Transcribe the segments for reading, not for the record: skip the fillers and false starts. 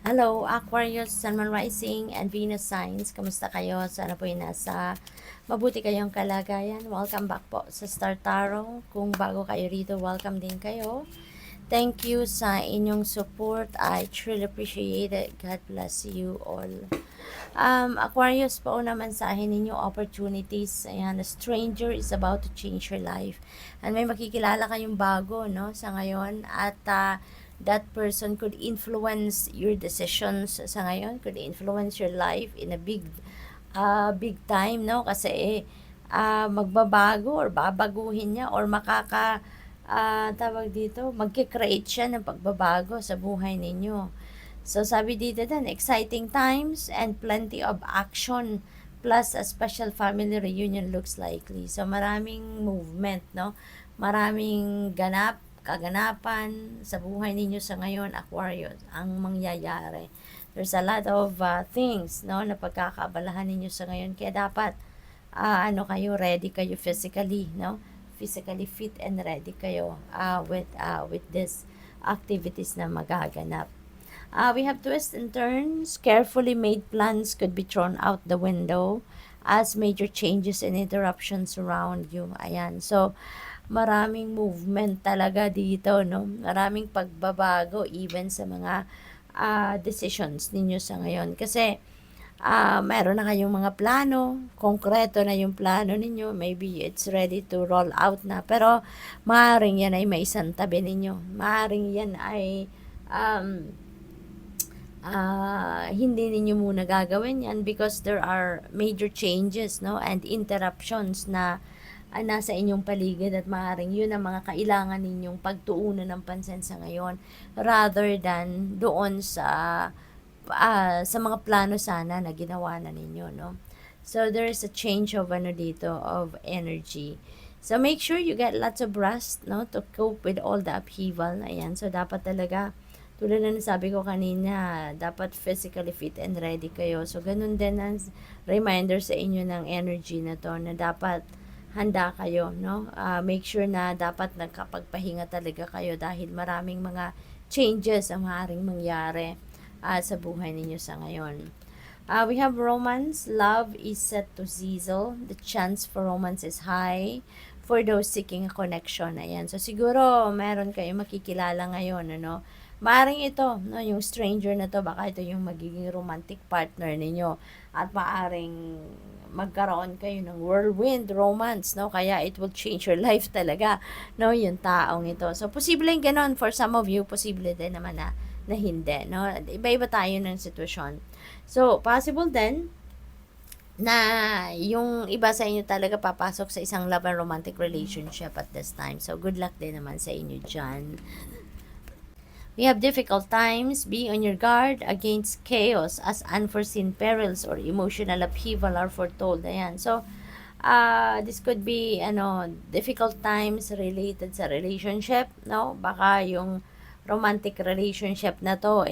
Hello, Aquarius, Sun, Moon Rising, and Venus signs. Kamusta kayo? Sana po yung nasa mabuti kayong kalagayan. Welcome back po sa Star Tarot. Kung bago kayo rito, welcome din kayo. Thank you sa inyong support. I truly appreciate it. God bless you all. Aquarius, naman sa akin ninyo opportunities. Ayan, a stranger is about to change your life. And may makikilala kayong bago, no, sa ngayon. At that person could influence your decisions sa ngayon, could influence your life in a big time, no? Kasi magbabago or babaguhin niya or tawag dito, magkikreate siya ng pagbabago sa buhay ninyo. So, sabi dito din, exciting times and plenty of action plus a special family reunion looks likely. So, maraming movement, no? Maraming kaganapan sa buhay ninyo sa ngayon, Aquarius, ang mangyayari. There's a lot of things, no, na pagkakaabalahan ninyo sa ngayon. Kaya dapat, ready kayo physically, no? Physically fit and ready kayo with this activities na magaganap. We have twists and turns. Carefully made plans could be thrown out the window as major changes and interruptions surround you. Ayan. So, maraming movement talaga dito, no? Maraming pagbabago even sa mga decisions ninyo sa ngayon. Kasi, meron na kayong mga plano, konkreto na yung plano ninyo, maybe it's ready to roll out na, pero maaaring yan ay may isang tabi ninyo. Maaaring yan ay hindi ninyo muna gagawin yan because there are major changes, no, and interruptions na nasa inyong paligid at maaaring yun ang mga kailangan ninyong pagtuunan ng pansin sa ngayon rather than doon sa mga plano sana na ginawa na ninyo, no. So there is a change of of energy. So make sure you get lots of rest, no, to cope with all the upheaval. Ayan, so dapat talaga tulad na nasabi ko kanina, dapat physically fit and ready kayo. So, ganun din ang reminder sa inyo ng energy na to na dapat handa kayo, no? Make sure na dapat nagkapagpahinga talaga kayo dahil maraming mga changes ang maaaring mangyari sa buhay ninyo sa ngayon. We have romance. Love is set to sizzle. The chance for romance is high for those seeking a connection. Ayan. So, siguro, meron kayo makikilala ngayon, ano? Maaring ito, no, yung stranger na to, baka ito yung magiging romantic partner ninyo. At maaring magkaroon kayo ng whirlwind romance, no? Kaya it will change your life talaga, no, yung taong ito. So, posibleng ganon for some of you, posible din naman na hindi, no? Iba-iba tayo ng sitwasyon. So, possible din na yung iba sa inyo talaga papasok sa isang love and romantic relationship at this time. So, good luck din naman sa inyo dyan. We have difficult times. Be on your guard against chaos as unforeseen perils or emotional upheaval are foretold. Ayan. So, this could be, difficult times related sa relationship, no? Baka yung romantic relationship na to,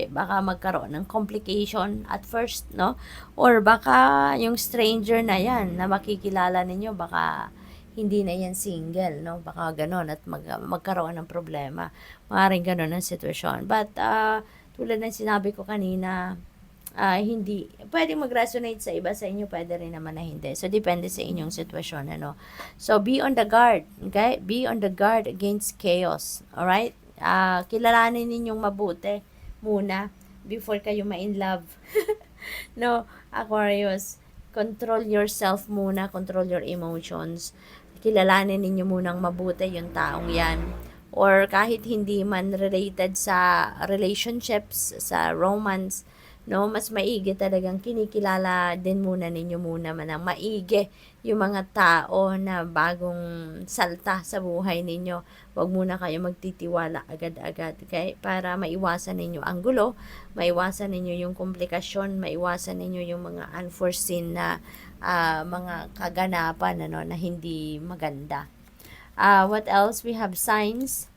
baka magkaroon ng complication at first, no? Or baka yung stranger na yan na makikilala ninyo, baka hindi na yan single, no? Baka ganon at magkaroon ng problema. Maaaring ganon ang sitwasyon. But, tulad ng sinabi ko kanina, hindi, pwedeng mag-resonate sa iba sa inyo, pwede rin naman na hindi. So, depende sa inyong sitwasyon, ano. So, be on the guard, okay? Be on the guard against chaos, alright? Kilalanin ninyong mabuti muna before kayo ma-in love. No, Aquarius, control yourself muna, control your emotions. Kilalanin ninyo munang mabuti yung taong yan. Or kahit hindi man related sa relationships, sa romance, no, mas maigi talagang kinikilala din muna ninyo muna manang maigi yung mga tao na bagong salta sa buhay ninyo. Huwag muna kayo magtitiwala agad-agad, okay? Para maiwasan ninyo ang gulo, maiwasan ninyo yung komplikasyon, maiwasan ninyo yung mga unforeseen na mga kaganapan, ano, na hindi maganda. What else? We have signs.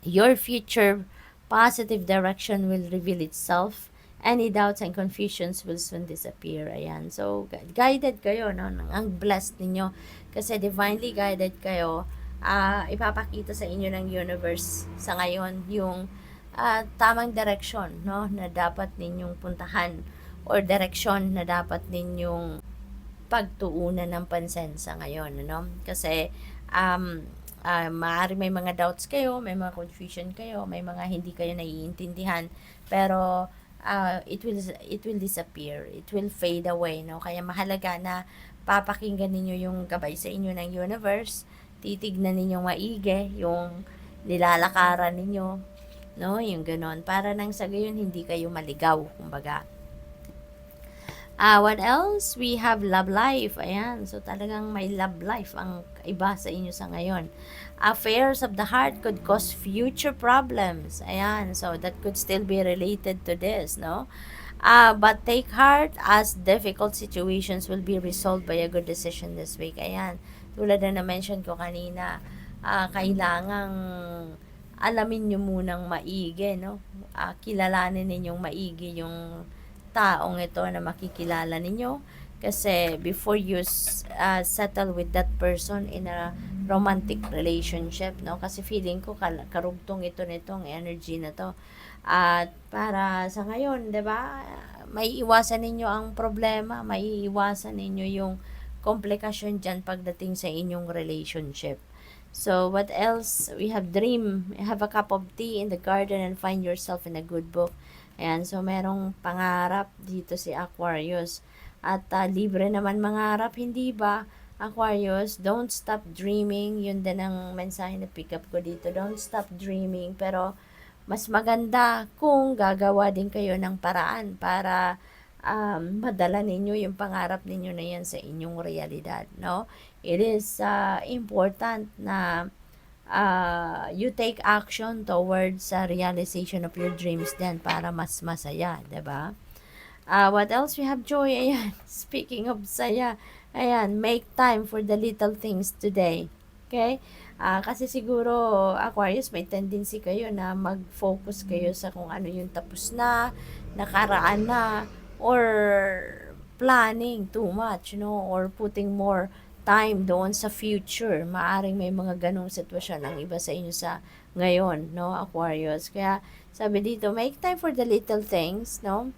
Your future positive direction will reveal itself. Any doubts and confusions will soon disappear. Ayan. So, guided kayo, no? Ang blessed ninyo. Kasi divinely guided kayo. Ipapakita sa inyo ng universe sa ngayon yung tamang direksyon, no, na dapat ninyong puntahan or direksyon na dapat ninyong pagtuunan ng pansin sa ngayon, ano? Kasi maaari may mga doubts kayo, may mga confusion kayo, may mga hindi kayo naiintindihan, pero it will disappear, it will fade away, no? Kaya mahalaga na papakinggan ninyo yung gabay sa inyo ng universe, titignan ninyo maigi yung nilalakaran ninyo, no? Yung ganon, para nang sa gayon hindi kayo maligaw, kumbaga. What else? We have love life. Ayan. So, talagang may love life ang iba sa inyo sa ngayon. Affairs of the heart could cause future problems. Ayan. So, that could still be related to this, no? But take heart as difficult situations will be resolved by a good decision this week. Ayan. Tulad na na-mention ko kanina, kailangang alamin nyo munang maigi, no? Kilalanin ninyong maigi yung taong ito na makikilala ninyo, kasi before you settle with that person in a romantic relationship, no, kasi feeling ko karugtong ito nitong energy na to, at para sa ngayon, 'di ba, may iwasan ninyo ang problema, may iwasan ninyo yung komplikasyon dyan pagdating sa inyong relationship. So, what else? We have dream. Have a cup of tea in the garden and find yourself in a good book. Ayan, so merong pangarap dito si Aquarius. At libre naman mangarap, hindi ba? Aquarius, don't stop dreaming. Yun din ang mensahe na pick up ko dito. Don't stop dreaming. Pero mas maganda kung gagawa din kayo ng paraan para madala ninyo yung pangarap ninyo na yan sa inyong realidad, no? It is important na you take action towards realization of your dreams din para mas masaya, 'di ba? What else? We have joy. Ayan, speaking of saya, ayan, make time for the little things today. Okay? Kasi siguro, Aquarius, may tendency kayo na mag-focus kayo sa kung ano yung tapos na, nakaraan na, or planning too much, no? Or putting more time doon sa future. Maaring may mga ganong sitwasyon ang iba sa inyo sa ngayon, no, Aquarius. Kaya sabi dito, make time for the little things, no?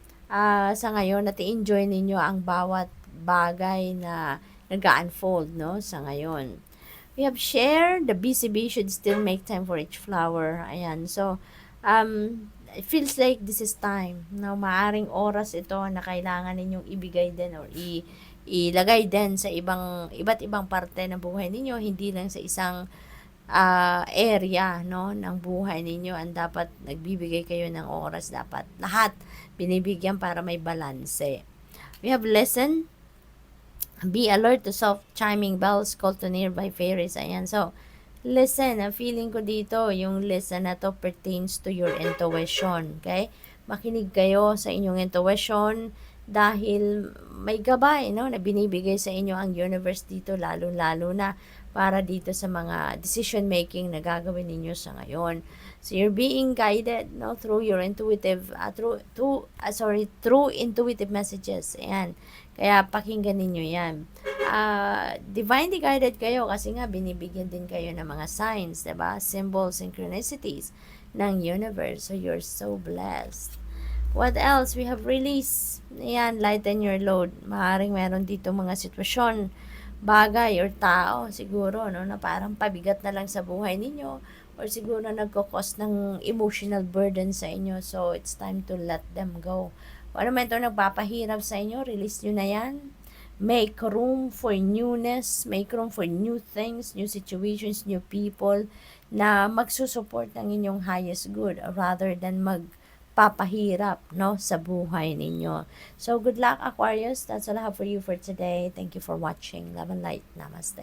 Sa ngayon, at i-enjoy ninyo ang bawat bagay na nag-unfold, no, sa ngayon. We have shared, the busy bee should still make time for each flower. Ayan, so, it feels like this is time. No, maaring oras ito na kailangan ninyong ibigay din or ilagay din sa iba't ibang parte ng buhay ninyo, hindi lang sa isang area, no, ng buhay ninyo. Ang dapat nagbibigay kayo ng oras, dapat lahat binibigyan para may balanse. We have listen, be alert to soft chiming bells called to nearby fairies. Ayan, so listen, ang feeling ko dito, yung listen na to pertains to your intuition, okay? Makinig kayo sa inyong intuition dahil may gabay, no, na binibigay sa inyo ang universe dito, lalo-lalo na para dito sa mga decision making na gagawin ninyo sa ngayon. So you're being guided, no, through your intuitive through intuitive messages. Ayan. Kaya pakinggan ninyo 'yan. Divinely guided kayo kasi nga binibigyan din kayo ng mga signs, 'di ba? Symbols, synchronicities ng universe. So you're so blessed. What else? We have release. Ayan, lighten your load. Maaaring meron dito mga sitwasyon, bagay or tao siguro, no, na parang pabigat na lang sa buhay ninyo, or siguro nagko-cause ng emotional burden sa inyo. So it's time to let them go. Kung ano man ito nagpapahirap sa inyo, release nyo na yan. Make room for newness, make room for new things, new situations, new people na magsusupport ng inyong highest good rather than magpapahirap, no, sa buhay ninyo. So good luck, Aquarius. That's all I have for you for today. Thank you for watching. Love and light. Namaste.